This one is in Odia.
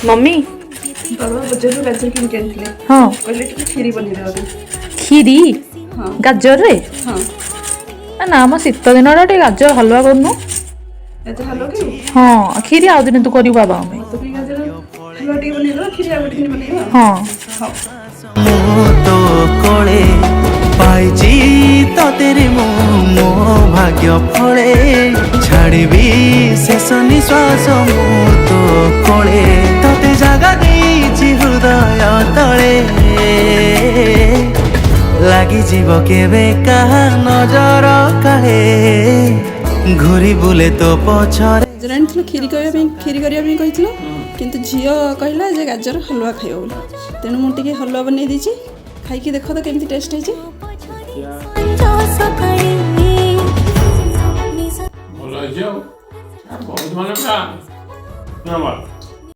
मम्मी बाबा बजारରୁ ଗାଜର କିଣିକି ଆଣିଥିଲେ हाँ କହିଲେ ଟିକେ କ୍ଷୀରି ବନେଇଦେବା ପାଇଁ। खीरी ହଁ गाजर रे ହଁ ना म शीत दिन टे गाजर हलवा करनु ଗାଜର ହାଲୁଆ କି हाँ खीरी आउ दिन तू करू बाबा में ତ ପାଇଁ ଗାଜର ହାଲୁଆ ଟିକେ ବନେଇଦେବା କ୍ଷୀରି ଆଉ ଗୋଟେ ଦିନ ବନେଇବା हाँ ହଉ ମୁଁ ତୋ କୋଳେ ପାଇଛି ତତେରେ ମୁଁ ମୋ ଭାଗ୍ୟ ଫଳେ ଛାଡ଼ିବି ଶେଷ ନିଶ୍ୱାସ ମୁଁ ତୋ କୋଳେ ତତେ ଜାଗା ଦେଇଛି ହୃଦୟ ତଳେ ଲାଗିଯିବ କେବେ କାହା ନଜର କାଳେ ଘୁରି ବୁଲେ ତୋ ପଛରେ ଗାଜର ଆଣିଥିଲୁ କ୍ଷୀରି କରିବା ପାଇଁ କହିଥିଲୁ କିନ୍ତୁ ଝିଅ କହିଲା ଯେ ଗାଜର ହାଲୁଆ ଖାଇବ ବୋଲି ତେଣୁ ମୁଁ ଟିକେ ହାଲୁଆ ବନେଇ ଦେଇଛି ଖାଇକି ଦେଖ ତ କେମିତି ଟେଷ୍ଟ ହେଇଛି। ଭଲ ହେଇଛି ଆଉ ବହୁତ ମାନେ ପୁରା